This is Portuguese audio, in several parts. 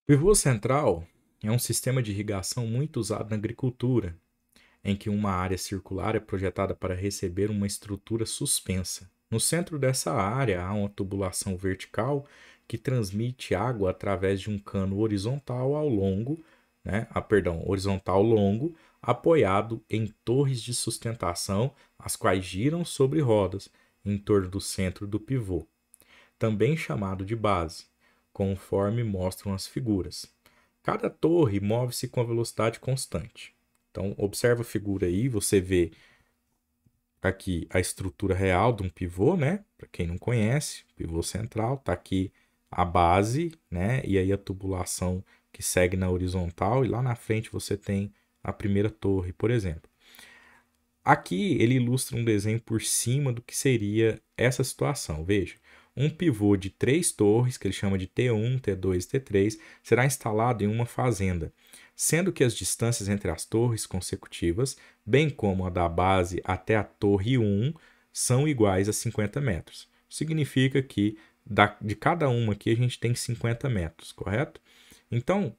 Pivô central é um sistema de irrigação muito usado na agricultura, em que uma área circular é projetada para receber uma estrutura suspensa. No centro dessa área há uma tubulação vertical que transmite água através de um cano horizontal ao longo, horizontal longo, apoiado em torres de sustentação, as quais giram sobre rodas em torno do centro do pivô, também chamado de base, conforme mostram as figuras. Cada torre move-se com a velocidade constante. Então, observa a figura aí, você vê aqui a estrutura real de um pivô, né? Para quem não conhece, pivô central, tá aqui a base, né? E aí a tubulação que segue na horizontal, e lá na frente você tem a primeira torre, por exemplo. Aqui ele ilustra um desenho por cima do que seria essa situação. Veja, um pivô de 3 torres, que ele chama de T1, T2 e T3, será instalado em uma fazenda, sendo que as distâncias entre as torres consecutivas, bem como a da base até a torre 1, são iguais a 50 metros. Significa que de cada uma aqui a gente tem 50 metros, correto? Então,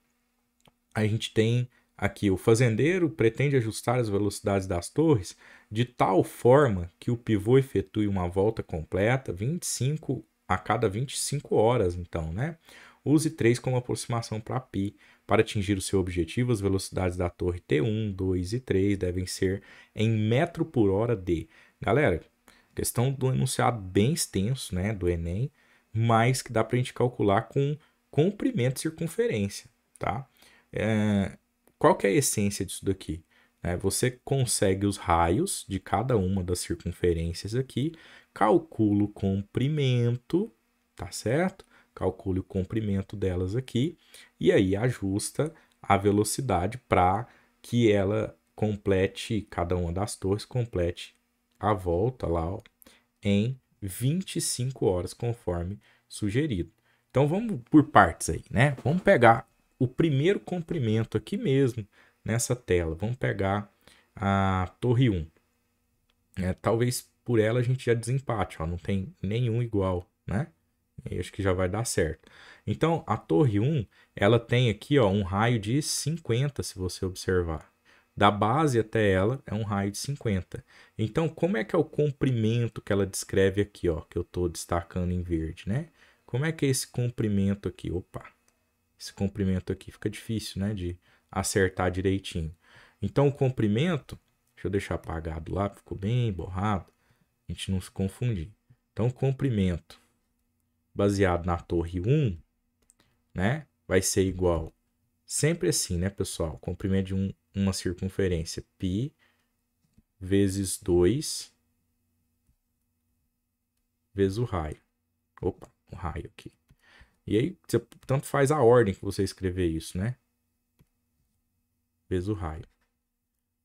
a gente tem aqui o fazendeiro pretende ajustar as velocidades das torres de tal forma que o pivô efetue uma volta completa 25 a cada 25 horas, então, né? Use 3 como aproximação para π. Para atingir o seu objetivo, as velocidades da torre T1, 2 e 3 devem ser em metro por hora de. Galera, questão do enunciado bem extenso, né, do Enem, mas que dá para a gente calcular com comprimento e circunferência, tá? Qual que é a essência disso daqui? Você consegue os raios de cada uma das circunferências aqui, calcula o comprimento, tá certo? Calcule o comprimento delas aqui e aí ajusta a velocidade para que ela complete, cada uma das torres complete a volta lá, ó, em 25 horas, conforme sugerido. Então vamos por partes aí, né? Vamos pegar o primeiro comprimento aqui mesmo nessa tela. Vamos pegar a torre 1. Talvez por ela a gente já desempate, ó, não tem nenhum igual, né? Eu acho que já vai dar certo. Então, a torre 1, ela tem aqui, ó, um raio de 50, se você observar. Da base até ela é um raio de 50. Então, como é que é o comprimento que ela descreve aqui, ó, que eu estou destacando em verde, né? Como é que é esse comprimento aqui? Opa, esse comprimento aqui fica difícil, né, de acertar direitinho. Então, o comprimento, deixa eu deixar apagado lá, ficou bem borrado, a gente não se confundir. Então, o comprimento baseado na torre 1, né, vai ser igual, sempre assim, né, pessoal? Comprimento de uma circunferência, π vezes 2 vezes o raio. Opa, o raio aqui. E aí, você tanto faz a ordem que você escrever isso, né? Vezes o raio.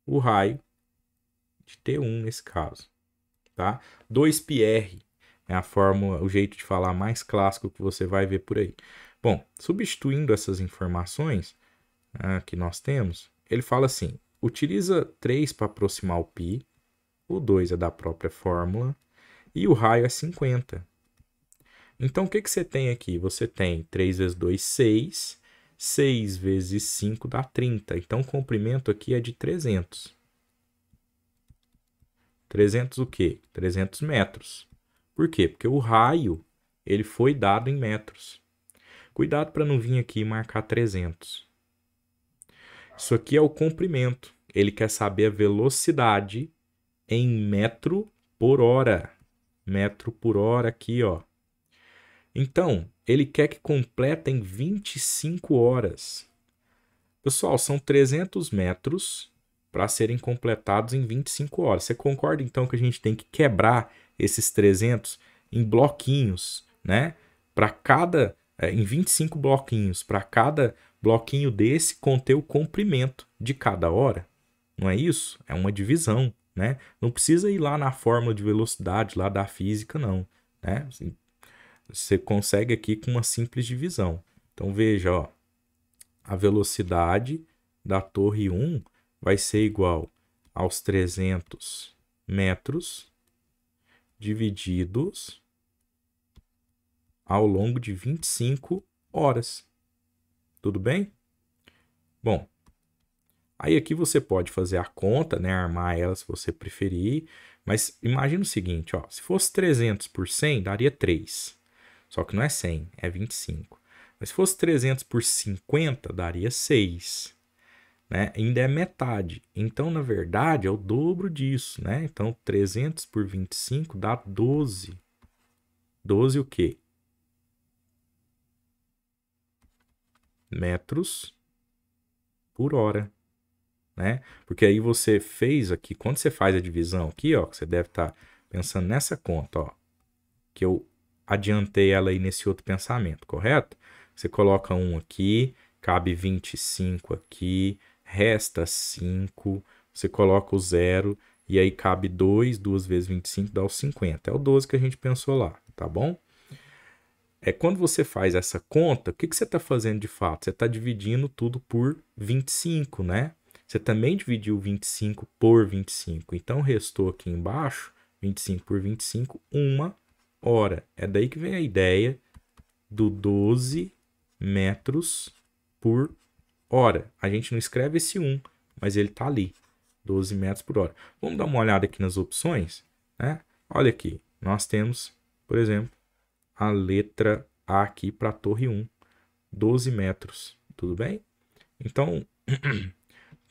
O raio de T1 nesse caso, tá? 2πr é a fórmula, o jeito de falar mais clássico que você vai ver por aí. Bom, substituindo essas informações que nós temos, ele fala assim: utiliza 3 para aproximar o π, o 2 é da própria fórmula e o raio é 50. Então, o que, que você tem aqui? Você tem 3 vezes 2, 6. 6 vezes 5 dá 30. Então, o comprimento aqui é de 300. 300 o quê? 300 metros. Por quê? Porque o raio ele foi dado em metros. Cuidado para não vir aqui e marcar 300. Isso aqui é o comprimento. Ele quer saber a velocidade em metro por hora. Metro por hora aqui, ó. Então, ele quer que complete em 25 horas. Pessoal, são 300 metros para serem completados em 25 horas. Você concorda então que a gente tem que quebrar esses 300 em bloquinhos, né? Para cada em 25 bloquinhos, para cada bloquinho desse conter o comprimento de cada hora. Não é isso? É uma divisão, né? Não precisa ir lá na fórmula de velocidade lá da física, não, né? Você consegue aqui com uma simples divisão. Então veja, ó, a velocidade da torre 1 vai ser igual aos 300 metros divididos ao longo de 25 horas. Tudo bem? Bom, aí aqui você pode fazer a conta, né? Armar ela se você preferir. Mas imagina o seguinte, ó. Se fosse 300 por 100, daria 3. Só que não é 100, é 25. Mas se fosse 300 por 50, daria 6. Né? Ainda é metade. Então, na verdade, é o dobro disso, né? Então, 300 por 25 dá 12. 12 o quê? Metros por hora, né? Porque aí você fez aqui, quando você faz a divisão aqui, ó, você deve estar pensando nessa conta, ó, que eu adiantei ela aí nesse outro pensamento, correto? Você coloca 1 aqui, cabe 25 aqui, resta 5, você coloca o 0 e aí cabe 2, 2 vezes 25 dá os 50. É o 12 que a gente pensou lá, tá bom? Quando você faz essa conta, o que você está fazendo de fato? Você está dividindo tudo por 25, né? Você também dividiu 25 por 25. Então, restou aqui embaixo, 25 por 25, 1 hora. É daí que vem a ideia do 12 metros por hora. A gente não escreve esse 1, mas ele está ali, 12 metros por hora. Vamos dar uma olhada aqui nas opções, né? Olha aqui, nós temos, por exemplo, a letra A aqui para a torre 1, 12 metros, tudo bem? Então,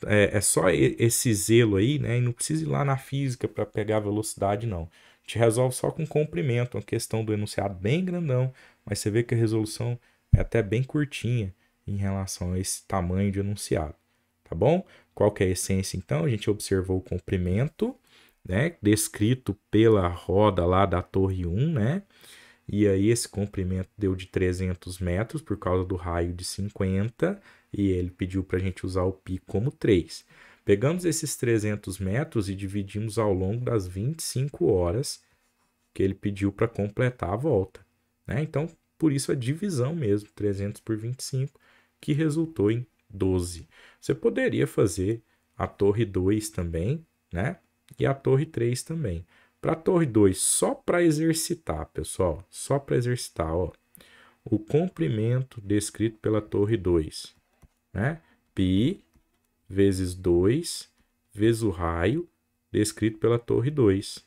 é só esse zelo aí, né? E não precisa ir lá na física para pegar a velocidade, não. A gente resolve só com comprimento, uma questão do enunciado bem grandão, mas você vê que a resolução é até bem curtinha em relação a esse tamanho de enunciado, tá bom? Qual que é a essência, então? A gente observou o comprimento, né? Descrito pela roda lá da torre 1, né? E aí esse comprimento deu de 300 metros por causa do raio de 50 e ele pediu para a gente usar o π como 3. Pegamos esses 300 metros e dividimos ao longo das 25 horas que ele pediu para completar a volta, né? Então, por isso a divisão mesmo, 300 por 25, que resultou em 12. Você poderia fazer a torre 2 também, né? E a torre 3 também. Para a torre 2, só para exercitar, pessoal, só para exercitar, ó, o comprimento descrito pela torre 2, né? Π vezes 2 vezes o raio descrito pela torre 2,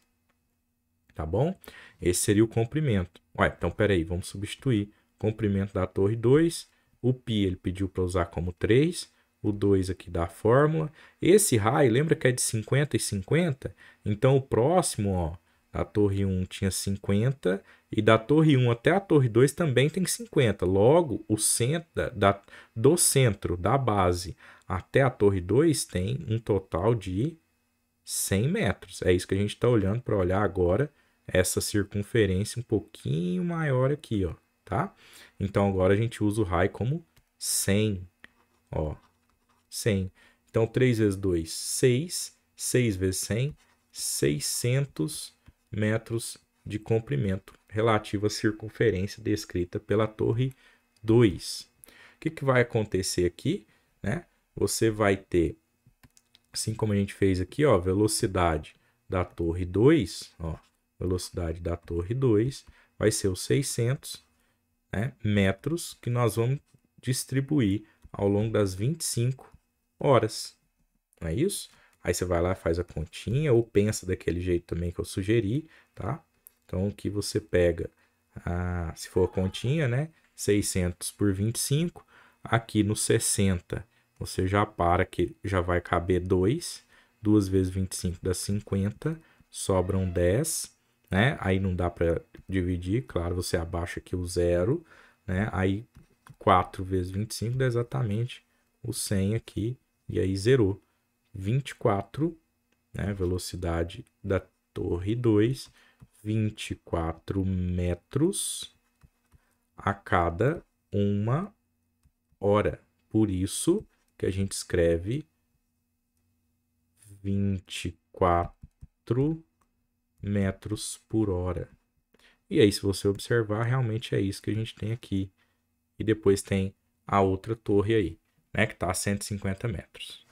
tá bom? Esse seria o comprimento. Ué, então, peraí, vamos substituir. Comprimento da torre 2, o π ele pediu para usar como 3, o 2 aqui da fórmula. Esse raio, lembra que é de 50 e 50? Então, o próximo, ó, da torre 1 tinha 50 e da torre 1 até a torre 2 também tem 50. Logo, o centro do centro da base até a torre 2 tem um total de 100 metros. É isso que a gente está olhando para olhar agora essa circunferência um pouquinho maior aqui, ó, tá? Então, agora a gente usa o raio como 100, ó, 100. Então, 3 vezes 2, 6. 6 vezes 100, 600 metros de comprimento relativo à circunferência descrita pela torre 2. O que vai acontecer aqui, né? Você vai ter, assim como a gente fez aqui, ó, velocidade da torre 2, ó, velocidade da torre 2 vai ser os 600, né, metros que nós vamos distribuir ao longo das 25 horas. Não é isso? Aí você vai lá, faz a continha ou pensa daquele jeito também que eu sugeri, tá? Então, aqui você pega, se for a continha, né, 600 por 25, aqui no 60, você já para que já vai caber 2, 2 vezes 25 dá 50, sobram 10, né? Aí não dá para dividir, claro, você abaixa aqui o 0, né? Aí 4 vezes 25 dá exatamente o 100 aqui, e aí zerou. 24, né? Velocidade da torre 2, 24 metros a cada 1 hora. Por isso que a gente escreve 24 metros por hora. E aí, se você observar, realmente é isso que a gente tem aqui. E depois tem a outra torre aí, né, que está a 150 metros.